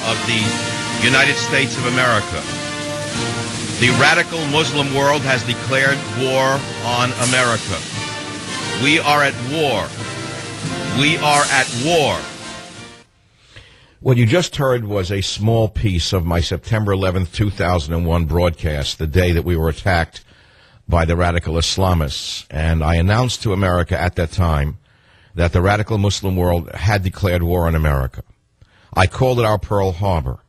of the United States of America. The radical Muslim world has declared war on America. We are at war. We are at war. What you just heard was a small piece of my September 11th, 2001 broadcast, the day that we were attacked by the radical Islamists. And I announced to America at that time that the radical Muslim world had declared war on America. I called it our Pearl Harbor.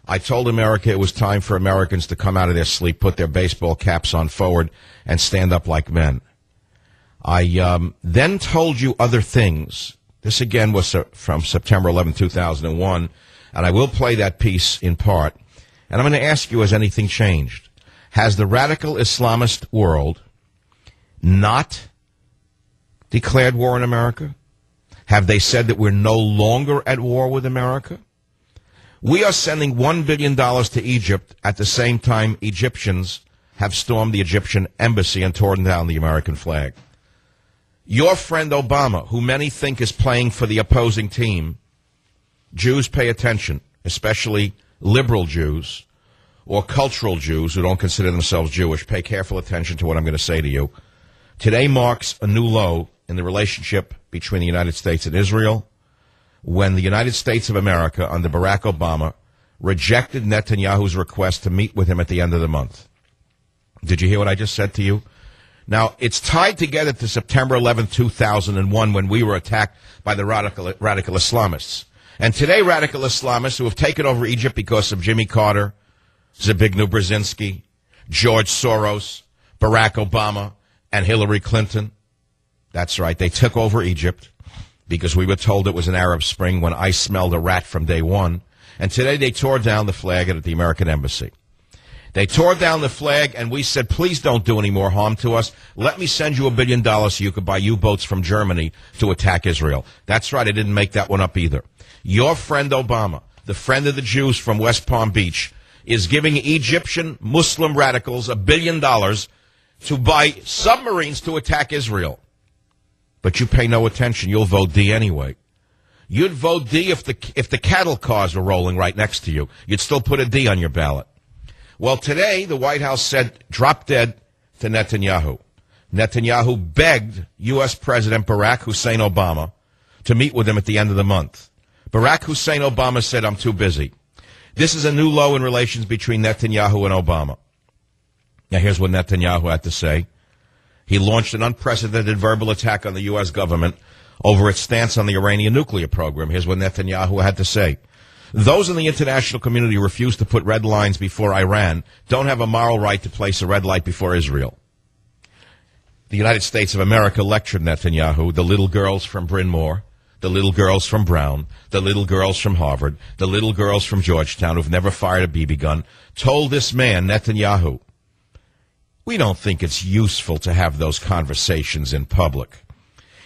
I told America it was time for Americans to come out of their sleep, put their baseball caps on forward, and stand up like men. I then told you other things. This, again, was from September 11, 2001, and I will play that piece in part. And I'm going to ask you, has anything changed? Has the radical Islamist world not declared war on America? Have they said that we're no longer at war with America? We are sending $1 billion to Egypt at the same time Egyptians have stormed the Egyptian embassy and torn down the American flag. Your friend Obama, who many think is playing for the opposing team, Jews pay attention, especially liberal Jews or cultural Jews who don't consider themselves Jewish. Pay careful attention to what I'm going to say to you. Today marks a new low in the relationship between the United States and Israel, when the United States of America, under Barack Obama, rejected Netanyahu's request to meet with him at the end of the month. Did you hear what I just said to you? Now, it's tied together to September 11, 2001, when we were attacked by the radical Islamists. And today, radical Islamists who have taken over Egypt because of Jimmy Carter, Zbigniew Brzezinski, George Soros, Barack Obama, and Hillary Clinton. That's right, they took over Egypt because we were told it was an Arab Spring when I smelled a rat from day one. And today they tore down the flag at the American embassy. They tore down the flag, and we said, please don't do any more harm to us. Let me send you $1 billion so you could buy U-boats from Germany to attack Israel. That's right, I didn't make that one up either. Your friend Obama, the friend of the Jews from West Palm Beach, is giving Egyptian Muslim radicals $1 billion to buy submarines to attack Israel. But you pay no attention. You'll vote D anyway. You'd vote D if the cattle cars were rolling right next to you. You'd still put a D on your ballot. Well, today, the White House said, drop dead to Netanyahu. Netanyahu begged U.S. President Barack Hussein Obama to meet with him at the end of the month. Barack Hussein Obama said, I'm too busy. This is a new low in relations between Netanyahu and Obama. Now, here's what Netanyahu had to say. He launched an unprecedented verbal attack on the U.S. government over its stance on the Iranian nuclear program. Here's what Netanyahu had to say. Those in the international community who refuse to put red lines before Iran don't have a moral right to place a red light before Israel. The United States of America lectured Netanyahu, the little girls from Bryn Mawr, the little girls from Brown, the little girls from Harvard, the little girls from Georgetown who've never fired a BB gun, told this man, Netanyahu, we don't think it's useful to have those conversations in public.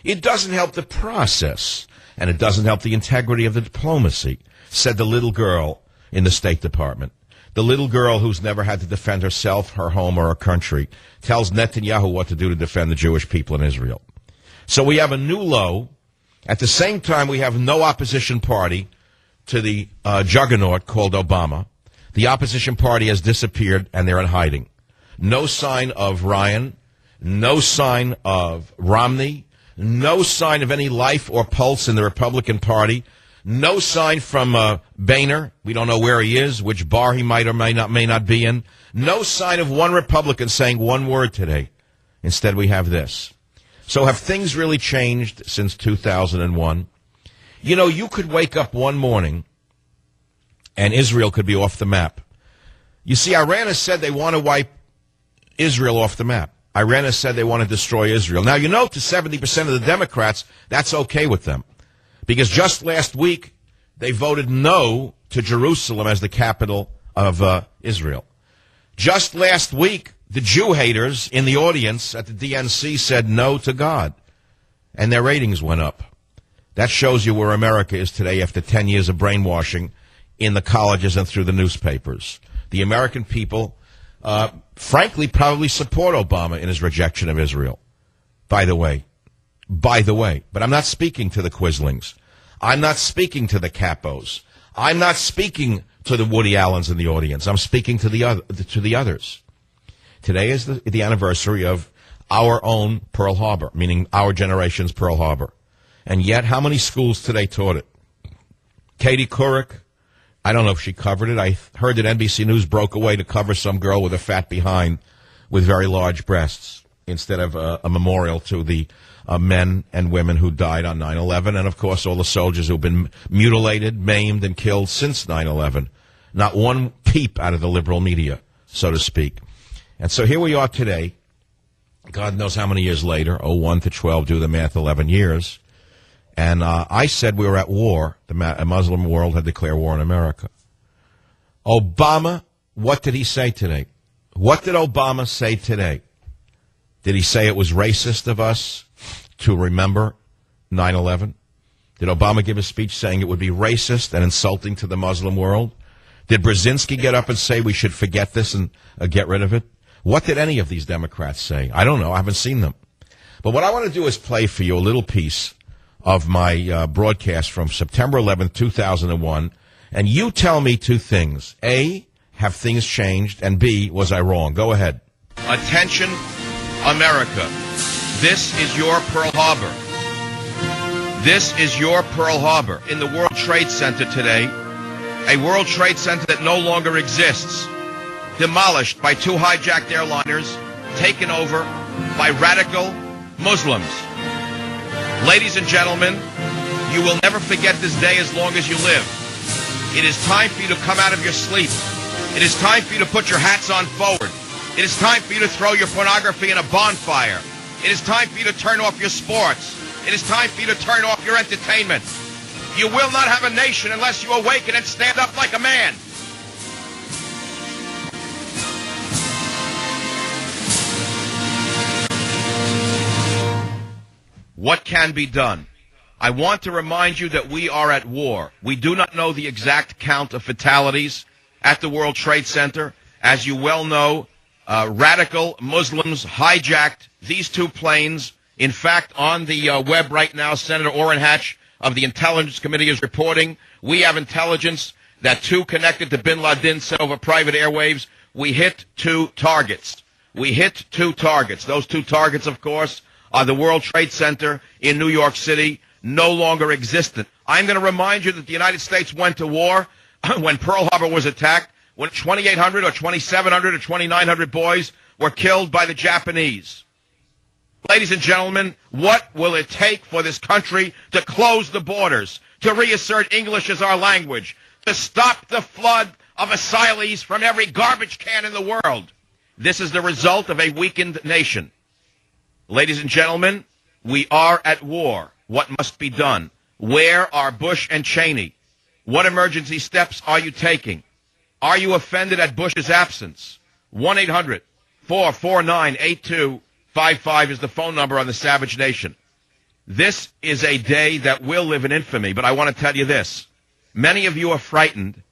It doesn't help the process, and it doesn't help the integrity of the diplomacy, said the little girl in the State Department. The little girl who's never had to defend herself, her home, or her country tells Netanyahu what to do to defend the Jewish people in Israel. So we have a new low. At the same time, we have no opposition party to the juggernaut called Obama. The opposition party has disappeared, and they're in hiding. No sign of Ryan, no sign of Romney, no sign of any life or pulse in the Republican Party, no sign from Boehner. We don't know where he is, which bar he might or may not be in. No sign of one Republican saying one word today. Instead, we have this. So have things really changed since 2001? You know, you could wake up one morning and Israel could be off the map. You see, Iran has said they want to wipe Israel off the map. Iran has said they want to destroy Israel. Now, you know, to 70% of the Democrats, that's okay with them. Because just last week, they voted no to Jerusalem as the capital of Israel. Just last week, the Jew haters in the audience at the DNC said no to God. And their ratings went up. That shows you where America is today after 10 years of brainwashing in the colleges and through the newspapers. The American people frankly, probably support Obama in his rejection of Israel. By the way, but I'm not speaking to the Quislings. I'm not speaking to the capos. I'm not speaking to the Woody Allens in the audience. I'm speaking to the others. Today is the anniversary of our own Pearl Harbor, meaning our generation's Pearl Harbor. And yet, how many schools today taught it? Katie Couric, I don't know if she covered it. I heard that NBC News broke away to cover some girl with a fat behind with very large breasts instead of a memorial to the men and women who died on 9/11, and, of course, all the soldiers who've been mutilated, maimed, and killed since 9/11. Not one peep out of the liberal media, so to speak. And so here we are today, God knows how many years later, 01 to 12, do the math, 11 years. And I said we were at war. The Muslim world had declared war on America. Obama, what did he say today? What did Obama say today? Did he say it was racist of us to remember 9/11? Did Obama give a speech saying it would be racist and insulting to the Muslim world? Did Brzezinski get up and say we should forget this and get rid of it? What did any of these Democrats say? I don't know. I haven't seen them. But what I want to do is play for you a little piece of my broadcast from September 11th, 2001, and you tell me two things. A, have things changed? And B, was I wrong? Go ahead. Attention, America. This is your Pearl Harbor. This is your Pearl Harbor. In the World Trade Center today, a World Trade Center that no longer exists, demolished by two hijacked airliners, taken over by radical Muslims. Ladies and gentlemen, you will never forget this day as long as you live. It is time for you to come out of your sleep. It is time for you to put your hats on forward. It is time for you to throw your pornography in a bonfire. It is time for you to turn off your sports. It is time for you to turn off your entertainment. You will not have a nation unless you awaken and stand up like a man. What can be done? I want to remind you that we are at war. We do not know the exact count of fatalities at the World Trade Center. As you well know, radical Muslims hijacked these two planes. In fact, on the web right now, Senator Orrin Hatch of the Intelligence Committee is reporting we have intelligence that two connected to bin Laden sent over private airwaves. We hit two targets. We hit two targets. Those two targets, of course, are the World Trade Center in New York City, no longer existent. I'm going to remind you that the United States went to war when Pearl Harbor was attacked, when 2,800 or 2,700 or 2,900 boys were killed by the Japanese. Ladies and gentlemen, what will it take for this country to close the borders, to reassert English as our language, to stop the flood of asylees from every garbage can in the world? This is the result of a weakened nation. Ladies and gentlemen, we are at war. What must be done? Where are Bush and Cheney? What emergency steps are you taking? Are you offended at Bush's absence? 1-800-449-8255 is the phone number on the Savage Nation. This is a day that will live in infamy, but I want to tell you this. Many of you are frightened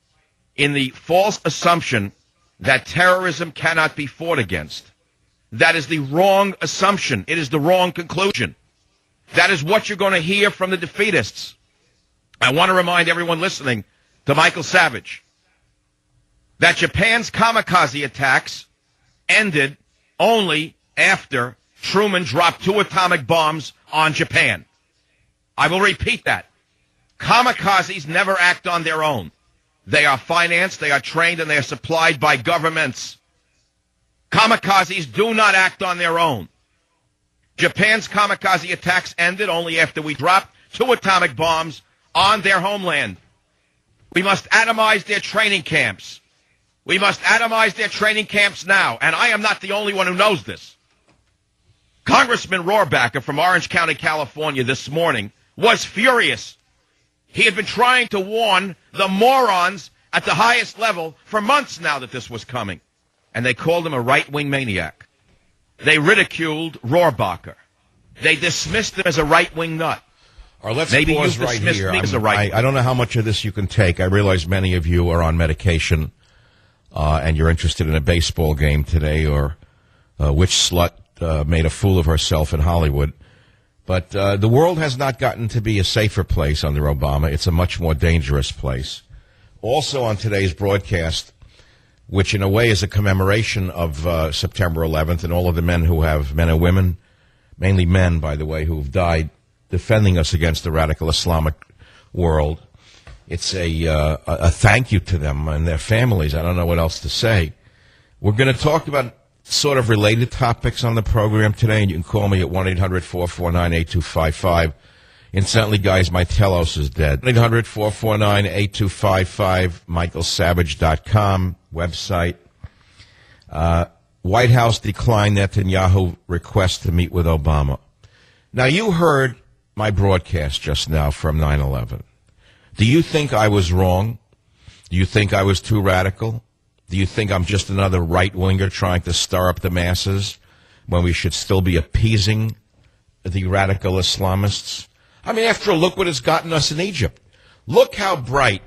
in the false assumption that terrorism cannot be fought against. That is the wrong assumption. It is the wrong conclusion. That is what you're going to hear from the defeatists. I want to remind everyone listening to Michael Savage that Japan's kamikaze attacks ended only after Truman dropped 2 atomic bombs on Japan. I will repeat that. Kamikazes never act on their own. They are financed, they are trained, and they are supplied by governments. Kamikazes do not act on their own. Japan's kamikaze attacks ended only after we dropped 2 atomic bombs on their homeland. We must atomize their training camps. We must atomize their training camps now. And I am not the only one who knows this. Congressman Rohrabacher from Orange County, California, this morning was furious. He had been trying to warn the morons at the highest level for months now that this was coming. And they called him a right-wing maniac. They ridiculed Rohrabacher. They dismissed him as a right-wing nut. Or let's Maybe pause you right dismissed here. me as a right-wing. I don't know how much of this you can take. I realize many of you are on medication and you're interested in a baseball game today or which slut made a fool of herself in Hollywood. But the world has not gotten to be a safer place under Obama. It's a much more dangerous place. Also on today's broadcast, which in a way is a commemoration of September 11th and all of the men and women, mainly men, by the way, who have died defending us against the radical Islamic world. It's a thank you to them and their families. I don't know what else to say. We're going to talk about sort of related topics on the program today, and you can call me at 1-800-449-8255. Incidentally, guys, my telos is dead. 1-800-449-8255, michaelsavage.com website. White House declined Netanyahu request to meet with Obama. Now, you heard my broadcast just now from 9/11. Do you think I was wrong? Do you think I was too radical? Do you think I'm just another right-winger trying to stir up the masses when we should still be appeasing the radical Islamists? I mean, after all, look what has gotten us in Egypt. Look how bright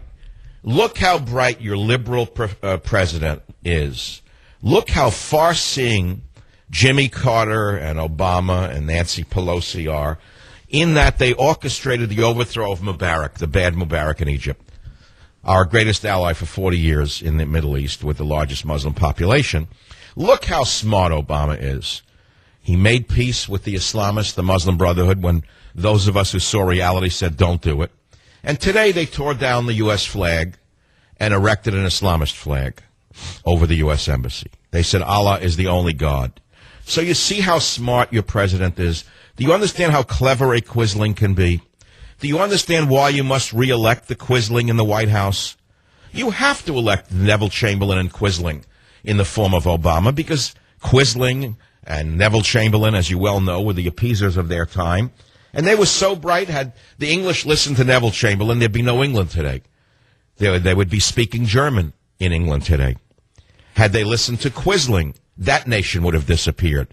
your liberal president is. Look how far-seeing Jimmy Carter and Obama and Nancy Pelosi are, in that they orchestrated the overthrow of Mubarak, the bad Mubarak in Egypt, our greatest ally for 40 years in the Middle East with the largest Muslim population. Look how smart Obama is. He made peace with the Islamists, the Muslim Brotherhood, when those of us who saw reality said don't do it. And today they tore down the U.S. flag and erected an Islamist flag over the U.S. Embassy. They said Allah is the only God. So you see how smart your president is. Do you understand how clever a Quisling can be? Do you understand why you must re-elect the Quisling in the White House? You have to elect Neville Chamberlain and Quisling in the form of Obama, because Quisling and Neville Chamberlain, as you well know, were the appeasers of their time. And they were so bright, had the English listened to Neville Chamberlain, there'd be no England today. They would be speaking German in England today. Had they listened to Quisling, that nation would have disappeared.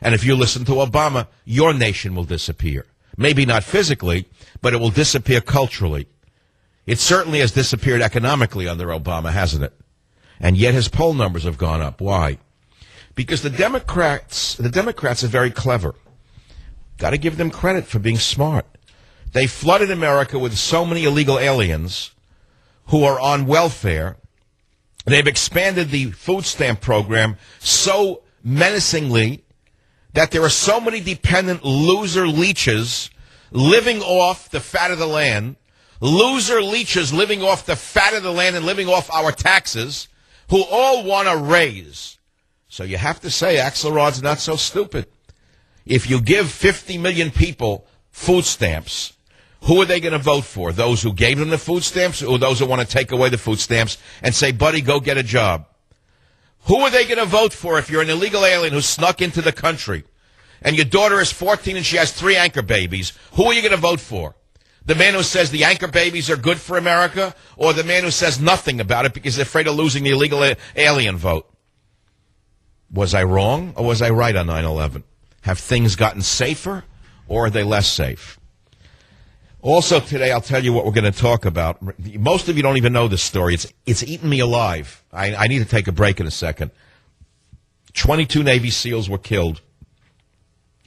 And if you listen to Obama, your nation will disappear. Maybe not physically, but it will disappear culturally. It certainly has disappeared economically under Obama, hasn't it? And yet his poll numbers have gone up. Why? Because the Democrats are very clever. Got to give them credit for being smart. They flooded America with so many illegal aliens who are on welfare. They've expanded the food stamp program so menacingly that there are so many dependent loser leeches living off the fat of the land, loser leeches living off the fat of the land and living off our taxes, who all want a raise. So you have to say Axelrod's not so stupid. If you give 50 million people food stamps, who are they going to vote for? Those who gave them the food stamps, or those who want to take away the food stamps and say, buddy, go get a job? Who are they going to vote for if you're an illegal alien who snuck into the country and your daughter is 14 and she has 3 anchor babies? Who are you going to vote for? The man who says the anchor babies are good for America, or the man who says nothing about it because they're afraid of losing the illegal alien vote? Was I wrong or was I right on 9/11? Have things gotten safer or are they less safe? Also today, I'll tell you what we're going to talk about. Most of you don't even know this story. It's eaten me alive. I need to take a break in a second. 22 Navy SEALs were killed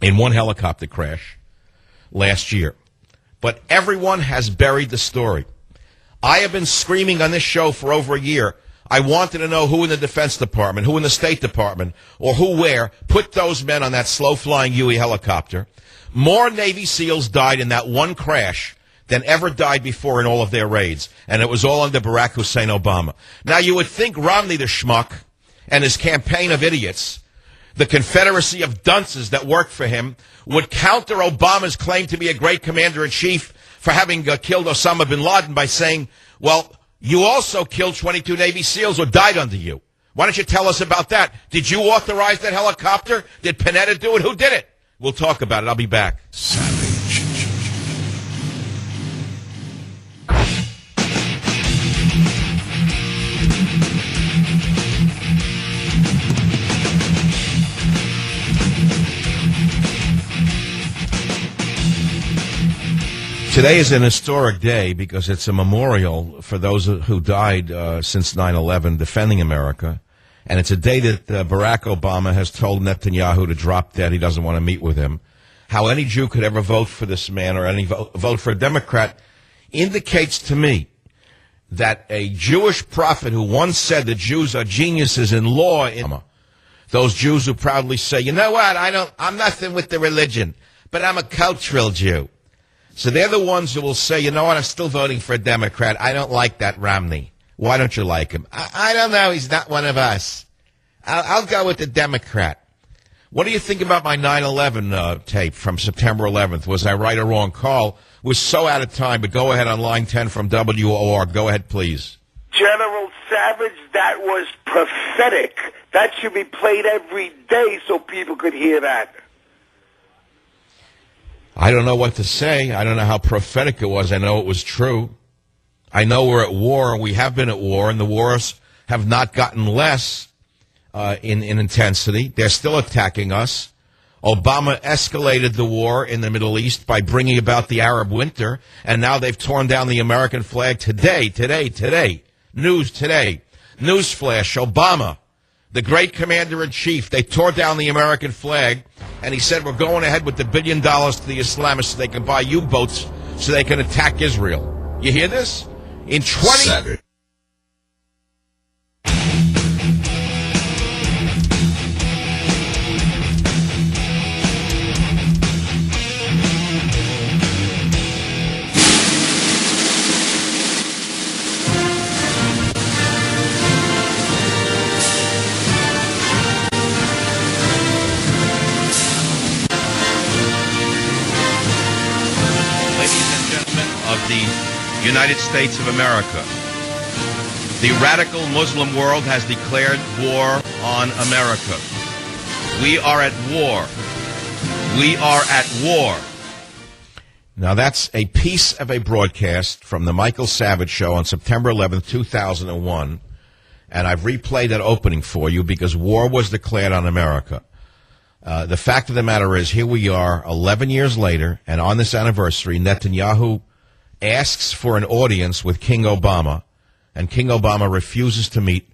in one helicopter crash last year. But everyone has buried the story. I have been screaming on this show for over a year. I wanted to know who in the Defense Department, who in the State Department, or who where put those men on that slow-flying Huey helicopter. More Navy SEALs died in that one crash than ever died before in all of their raids. And it was all under Barack Hussein Obama. Now, you would think Romney the schmuck and his campaign of idiots, the confederacy of dunces that worked for him, would counter Obama's claim to be a great commander-in-chief for having killed Osama bin Laden by saying, well, you also killed 22 Navy SEALs who died under you. Why don't you tell us about that? Did you authorize that helicopter? Did Panetta do it? Who did it? We'll talk about it. I'll be back. Savage. Today is an historic day because it's a memorial for those who died since 9/11 defending America. And it's a day that Barack Obama has told Netanyahu to drop dead. He doesn't want to meet with him. How any Jew could ever vote for this man or any vote for a Democrat indicates to me that a Jewish prophet who once said that Jews are geniuses in law, those Jews who proudly say, you know what, I'm nothing with the religion, but I'm a cultural Jew. So they're the ones who will say, you know what, I'm still voting for a Democrat. I don't like that Romney. Why don't you like him? I don't know. He's not one of us. I'll go with the Democrat. What do you think about my 9/11 tape from September 11th? Was I right or wrong? Carl was so out of time, but go ahead on line 10 from WOR. Go ahead, please. General Savage, that was prophetic. That should be played every day so people could hear that. I don't know what to say. I don't know how prophetic it was. I know it was true. I know we're at war. We have been at war, and the wars have not gotten less in intensity. They're still attacking us. Obama escalated the war in the Middle East by bringing about the Arab winter, and now they've torn down the American flag today. News today. Newsflash, Obama, the great commander-in-chief, they tore down the American flag, and he said, we're going ahead with the $1 billion to the Islamists so they can buy U-boats so they can attack Israel. You hear this? In 20... the United States of America. The radical Muslim world has declared war on America. We are at war. We are at war. Now, that's a piece of a broadcast from the Michael Savage Show on September 11th, 2001, and I've replayed that opening for you because war was declared on America. The fact of the matter is, here we are 11 years later, and on this anniversary, Netanyahu asks for an audience with King Obama, and King Obama refuses to meet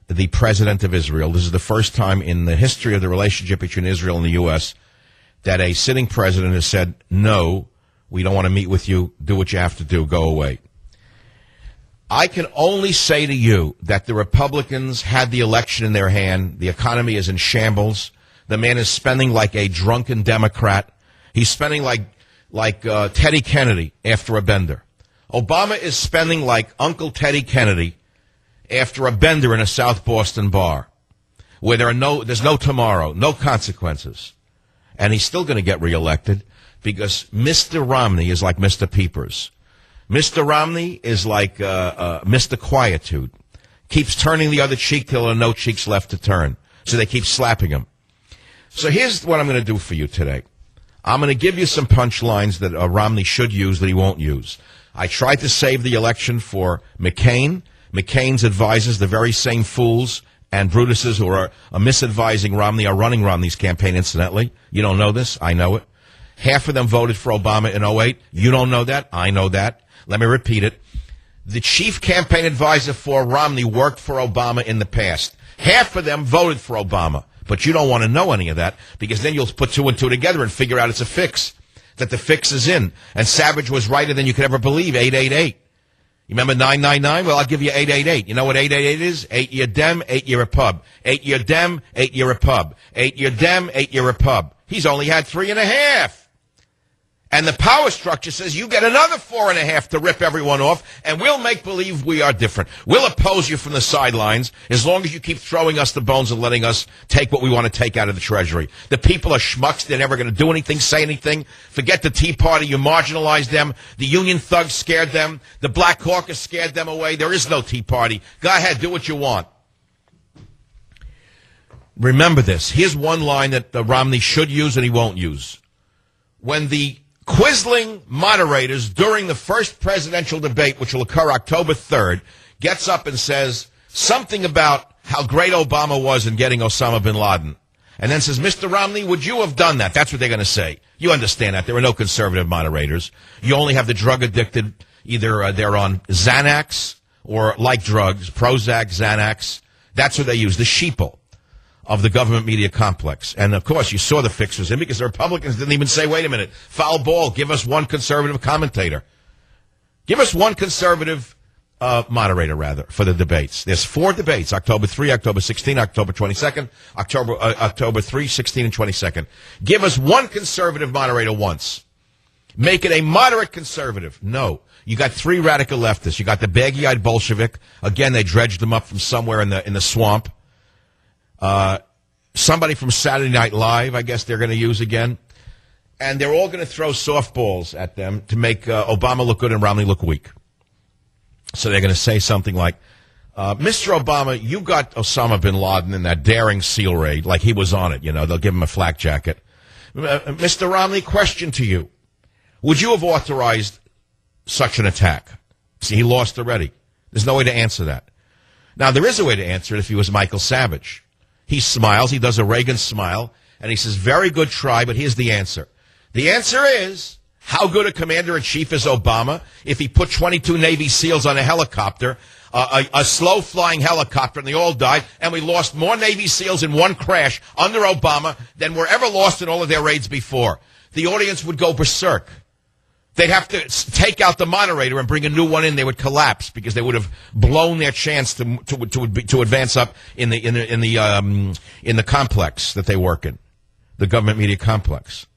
the president of Israel. This is the first time in the history of the relationship between Israel and the U.S. that a sitting president has said, no, we don't want to meet with you, do what you have to do, go away. I can only say to you that the Republicans had the election in their hand. The economy is in shambles. The man is spending like a drunken Democrat. He's spending like Teddy Kennedy after a bender. Obama is spending like Uncle Teddy Kennedy after a bender in a South Boston bar where there's no tomorrow, no consequences. And he's still going to get reelected because Mr. Romney is like Mr. Peepers. Mr. Romney is like Mr. Quietude. Keeps turning the other cheek till there are no cheeks left to turn. So they keep slapping him. So here's what I'm going to do for you today. I'm going to give you some punchlines that Romney should use that he won't use. I tried to save the election for McCain. McCain's advisors, the very same fools and Brutuses who are misadvising Romney, are running Romney's campaign, incidentally. You don't know this. I know it. Half of them voted for Obama in 2008. You don't know that. I know that. Let me repeat it. The chief campaign advisor for Romney worked for Obama in the past. Half of them voted for Obama. But you don't want to know any of that because then you'll put two and two together and figure out it's a fix, that the fix is in. And Savage was righter than you could ever believe, 888. You remember 999? Well, I'll give you 888. You know what 888 is? 8-year Dem, 8-year Repub. 8-year Dem, 8-year Repub. 8-year Dem, 8-year Repub. He's only had 3.5. And the power structure says you get another 4.5 to rip everyone off, and we'll make believe we are different. We'll oppose you from the sidelines as long as you keep throwing us the bones and letting us take what we want to take out of the Treasury. The people are schmucks. They're never going to do anything, say anything. Forget the Tea Party. You marginalized them. The Union thugs scared them. The Black Caucus scared them away. There is no Tea Party. Go ahead. Do what you want. Remember this. Here's one line that Romney should use and he won't use. When the Quisling moderators during the first presidential debate, which will occur October 3rd, gets up and says something about how great Obama was in getting Osama bin Laden. And then says, Mr. Romney, would you have done that? That's what they're going to say. You understand that. There are no conservative moderators. You only have the drug addicted. Either they're on Xanax or like drugs, Prozac, Xanax. That's what they use, the sheeple of the government media complex. And, of course, you saw the fix was in because the Republicans didn't even say, wait a minute, foul ball, give us one conservative commentator. Give us one conservative moderator, rather, for the debates. There's 4 debates, October 3, October 16, October 22nd, October 3, 16, and 22nd. Give us one conservative moderator once. Make it a moderate conservative. No. You got 3 radical leftists. You got the baggy-eyed Bolshevik. Again, they dredged them up from somewhere in the swamp. Somebody from Saturday Night Live, I guess they're going to use again. And they're all going to throw softballs at them to make Obama look good and Romney look weak. So they're going to say something like, Mr. Obama, you got Osama bin Laden in that daring SEAL raid, like he was on it. You know, they'll give him a flak jacket. Mr. Romney, question to you. Would you have authorized such an attack? See, he lost already. There's no way to answer that. Now, there is a way to answer it if he was Michael Savage. He smiles, he does a Reagan smile, and he says, very good try, but here's the answer. The answer is, how good a commander-in-chief is Obama if he put 22 Navy SEALs on a helicopter, a slow-flying helicopter, and they all died, and we lost more Navy SEALs in one crash under Obama than were ever lost in all of their raids before. The audience would go berserk. They'd have to take out the moderator and bring a new one in. They would collapse because they would have blown their chance to advance up in the complex that they work in, the government media complex.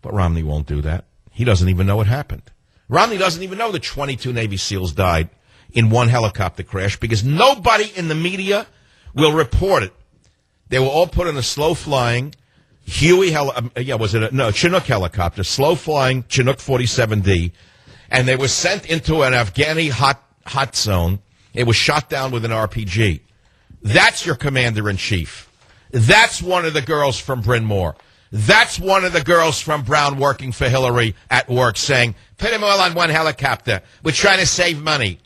But Romney won't do that. He doesn't even know what happened. Romney doesn't even know that 22 Navy SEALs died in one helicopter crash because nobody in the media will report it. They were all put in a slow-flying Chinook helicopter, slow-flying Chinook 47D, and they were sent into an Afghani hot zone. It was shot down with an RPG. That's your commander-in-chief. That's one of the girls from Bryn Mawr. That's one of the girls from Brown working for Hillary at work saying, put them all on one helicopter. We're trying to save money.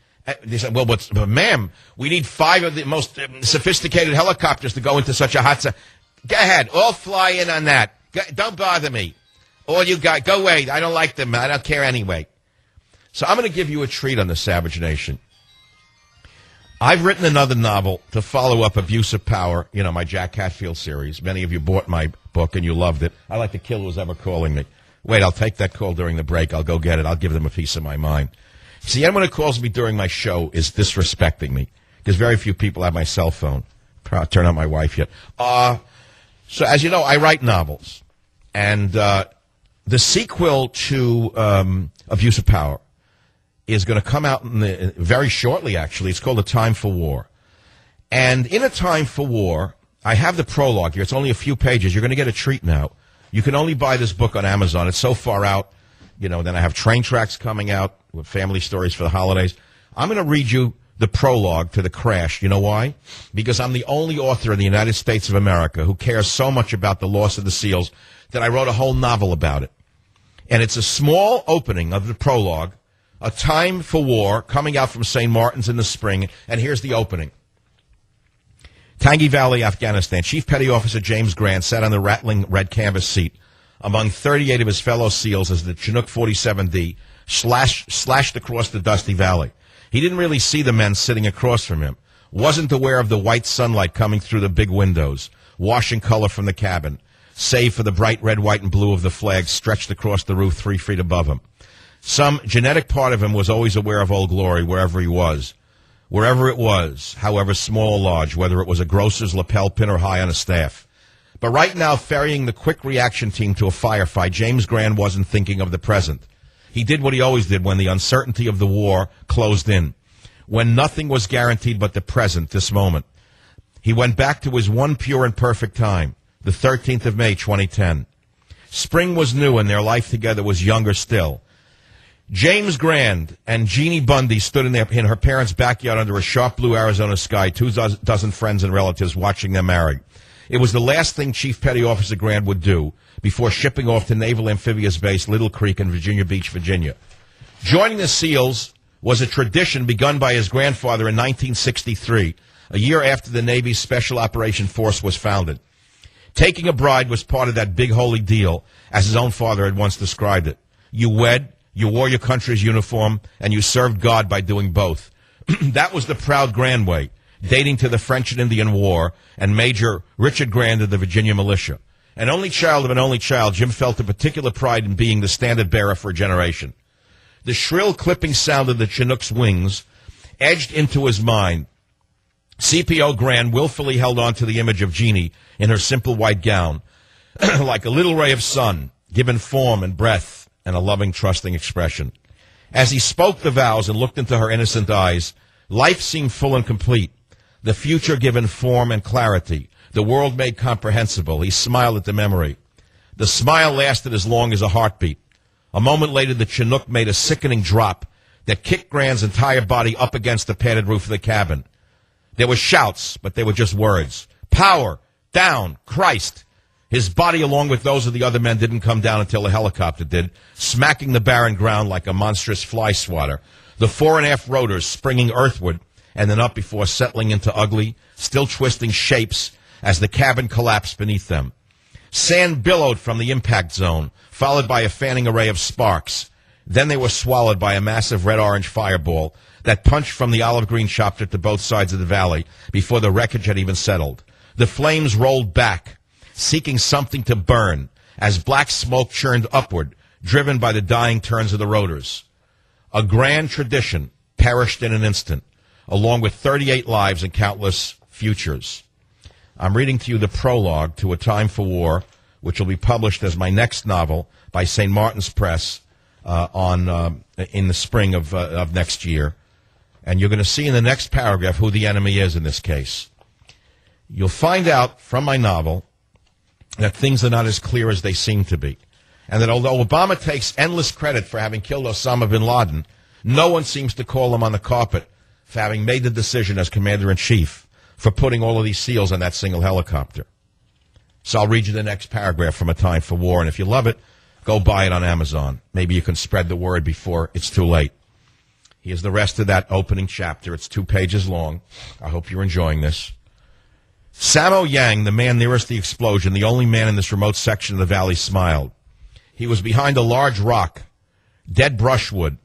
They said, well, but ma'am, we need 5 of the most sophisticated helicopters to go into such a hot zone. Go ahead. All fly in on that. Don't bother me. All you got, go away. I don't like them. I don't care anyway. So I'm going to give you a treat on the Savage Nation. I've written another novel to follow up Abuse of Power, you know, my Jack Hatfield series. Many of you bought my book and you loved it. I like to kill who's ever calling me. Wait, I'll take that call during the break. I'll go get it. I'll give them a piece of my mind. See, anyone who calls me during my show is disrespecting me because very few people have my cell phone. I'll turn on my wife yet. So, as you know, I write novels, and the sequel to Abuse of Power is going to come out very shortly, actually. It's called A Time for War. And in A Time for War, I have the prologue here. It's only a few pages. You're going to get a treat now. You can only buy this book on Amazon. It's so far out. You know, then I have Train Tracks coming out with family stories for the holidays. I'm going to read you the prologue to The Crash. You know why? Because I'm the only author in the United States of America who cares so much about the loss of the SEALs that I wrote a whole novel about it. And it's a small opening of the prologue, A Time for War, coming out from St. Martin's in the spring. And here's the opening. Tangi Valley, Afghanistan. Chief Petty Officer James Grant sat on the rattling red canvas seat among 38 of his fellow SEALs as the Chinook 47D slashed across the dusty valley. He didn't really see the men sitting across from him, wasn't aware of the white sunlight coming through the big windows, washing color from the cabin, save for the bright red, white, and blue of the flag stretched across the roof 3 feet above him. Some genetic part of him was always aware of Old Glory wherever he was. Wherever it was, however small or large, whether it was a grocer's lapel pin or high on a staff. But right now, ferrying the quick reaction team to a firefight, James Grant wasn't thinking of the present. He did what he always did when the uncertainty of the war closed in, when nothing was guaranteed but the present, this moment. He went back to his one pure and perfect time, the 13th of May, 2010. Spring was new and their life together was younger still. James Grant and Jeannie Bundy stood in her parents' backyard under a sharp blue Arizona sky, 24 friends and relatives watching them marry. It was the last thing Chief Petty Officer Grant would do before shipping off to Naval Amphibious Base Little Creek in Virginia Beach, Virginia. Joining the SEALs was a tradition begun by his grandfather in 1963, a year after the Navy's Special Operation Force was founded. Taking a bride was part of that big holy deal, as his own father had once described it. You wed, you wore your country's uniform, and you served God by doing both. That was the proud Grant way, dating to the French and Indian War, and Major Richard Grant of the Virginia Militia. An only child of an only child, Jim felt a particular pride in being the standard bearer for a generation. The shrill clipping sound of the Chinook's wings edged into his mind. CPO Grand willfully held on to the image of Jeannie in her simple white gown, like a little ray of sun, given form and breath and a loving, trusting expression. As he spoke the vows and looked into her innocent eyes, life seemed full and complete, the future given form and clarity, the world made comprehensible. He smiled at the memory. The smile lasted as long as a heartbeat. A moment later, the Chinook made a sickening drop that kicked Grand's entire body up against the padded roof of the cabin. There were shouts, but they were just words. Power! Down! Christ! His body, along with those of the other men, didn't come down until the helicopter did, smacking the barren ground like a monstrous fly swatter, the fore and aft rotors springing earthward and then up before settling into ugly, still twisting shapes as the cabin collapsed beneath them. Sand billowed from the impact zone, followed by a fanning array of sparks. Then they were swallowed by a massive red-orange fireball that punched from the olive green chopper to both sides of the valley before the wreckage had even settled. The flames rolled back, seeking something to burn, as black smoke churned upward, driven by the dying turns of the rotors. A grand tradition perished in an instant, along with 38 lives and countless futures. I'm reading to you the prologue to A Time for War, which will be published as my next novel by St. Martin's Press in the spring of next year. And you're going to see in the next paragraph who the enemy is in this case. You'll find out from my novel that things are not as clear as they seem to be. And that although Obama takes endless credit for having killed Osama bin Laden, no one seems to call him on the carpet for having made the decision as commander-in-chief for putting all of these SEALs on that single helicopter. So I'll read you the next paragraph from A Time for War, and if you love it, go buy it on Amazon. Maybe you can spread the word before it's too late. Here's the rest of that opening chapter. It's 2 pages long. I hope you're enjoying this. Samo Yang, the man nearest the explosion, the only man in this remote section of the valley, smiled. He was behind a large rock, dead brushwood,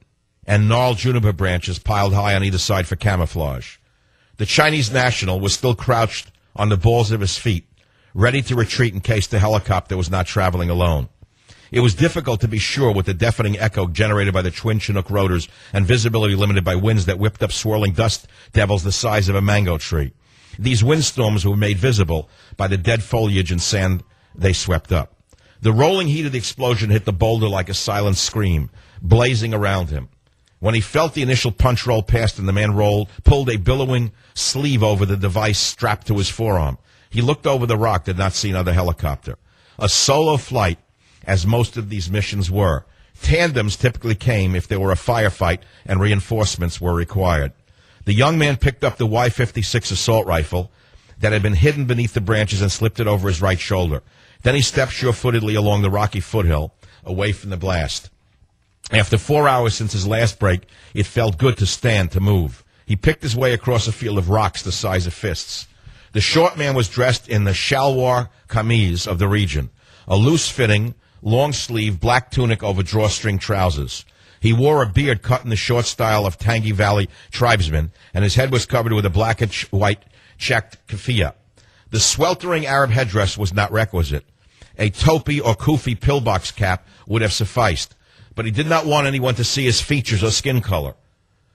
and gnarled juniper branches piled high on either side for camouflage. The Chinese national was still crouched on the balls of his feet, ready to retreat in case the helicopter was not traveling alone. It was difficult to be sure with the deafening echo generated by the twin Chinook rotors and visibility limited by winds that whipped up swirling dust devils the size of a mango tree. These windstorms were made visible by the dead foliage and sand they swept up. The rolling heat of the explosion hit the boulder like a silent scream, blazing around him. When he felt the initial punch roll past him, the man pulled a billowing sleeve over the device strapped to his forearm. He looked over the rock, did not see another helicopter. A solo flight, as most of these missions were. Tandems typically came if there were a firefight and reinforcements were required. The young man picked up the Y-56 assault rifle that had been hidden beneath the branches and slipped it over his right shoulder. Then he stepped sure-footedly along the rocky foothill, away from the blast. After 4 hours since his last break, it felt good to stand, to move. He picked his way across a field of rocks the size of fists. The short man was dressed in the shalwar kameez of the region, a loose-fitting, long-sleeve black tunic over drawstring trousers. He wore a beard cut in the short style of Tangi Valley tribesmen, and his head was covered with a black and white checked keffiyeh. The sweltering Arab headdress was not requisite. A topi or kufi pillbox cap would have sufficed, but he did not want anyone to see his features or skin color.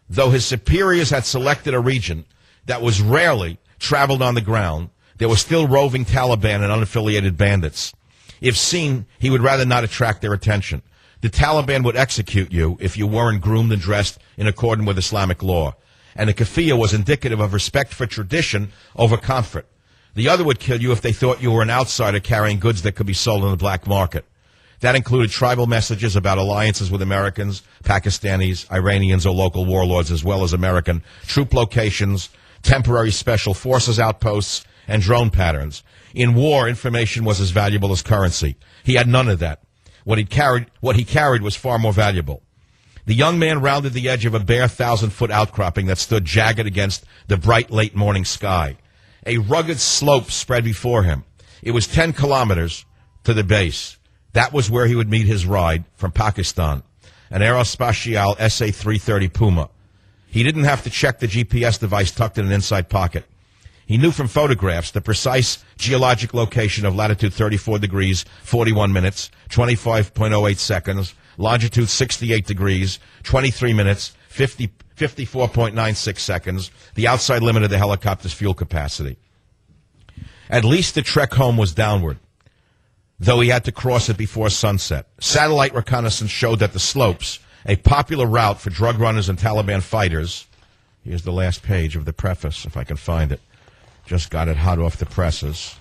Though his superiors had selected a region that was rarely traveled on the ground, there were still roving Taliban and unaffiliated bandits. If seen, he would rather not attract their attention. The Taliban would execute you if you weren't groomed and dressed in accordance with Islamic law. And the keffiyeh was indicative of respect for tradition over comfort. The other would kill you if they thought you were an outsider carrying goods that could be sold on the black market. That included tribal messages about alliances with Americans, Pakistanis, Iranians, or local warlords, as well as American troop locations, temporary special forces outposts, and drone patterns. In war, information was as valuable as currency. He had none of that. What he carried was far more valuable. The young man rounded the edge of a bare 1,000-foot outcropping that stood jagged against the bright late morning sky. A rugged slope spread before him. It was 10 kilometers to the base. That was where he would meet his ride from Pakistan, an Aerospatiale SA-330 Puma. He didn't have to check the GPS device tucked in an inside pocket. He knew from photographs the precise geologic location of latitude 34 degrees, 41 minutes, 25.08 seconds, longitude 68 degrees, 23 minutes, 54.96 seconds, the outside limit of the helicopter's fuel capacity. At least the trek home was downward, though he had to cross it before sunset. Satellite reconnaissance showed that the slopes, a popular route for drug runners and Taliban fighters, here's the last page of the preface, if I can find it. Just got it hot off the presses,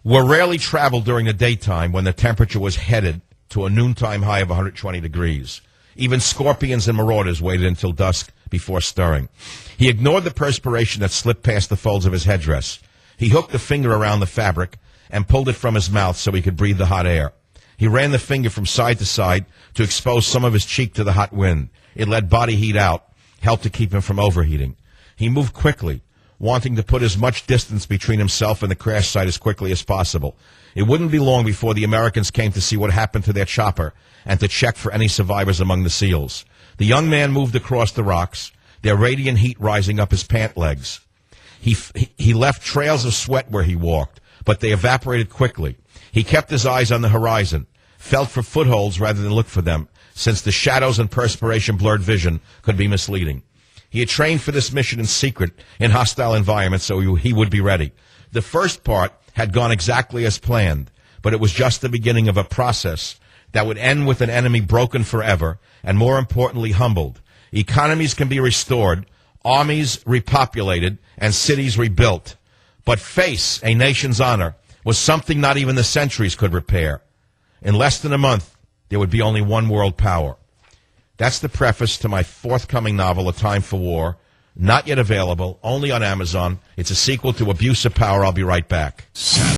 were rarely traveled during the daytime when the temperature was headed to a noontime high of 120 degrees. Even scorpions and marauders waited until dusk before stirring. He ignored the perspiration that slipped past the folds of his headdress. He hooked a finger around the fabric and pulled it from his mouth so he could breathe the hot air. He ran the finger from side to side to expose some of his cheek to the hot wind. It let body heat out, helped to keep him from overheating. He moved quickly, wanting to put as much distance between himself and the crash site as quickly as possible. It wouldn't be long before the Americans came to see what happened to their chopper and to check for any survivors among the SEALs. The young man moved across the rocks, their radiant heat rising up his pant legs. He left trails of sweat where he walked, but they evaporated quickly. He kept his eyes on the horizon, felt for footholds rather than look for them, since the shadows and perspiration blurred vision could be misleading. He had trained for this mission in secret in hostile environments, so he would be ready. The first part had gone exactly as planned, but it was just the beginning of a process that would end with an enemy broken forever and, more importantly, humbled. Economies can be restored, armies repopulated, and cities rebuilt. But face a nation's honor was something not even the centuries could repair. In less than a month, there would be only one world power. That's the preface to my forthcoming novel, A Time for War. Not yet available, only on Amazon. It's a sequel to Abuse of Power. I'll be right back.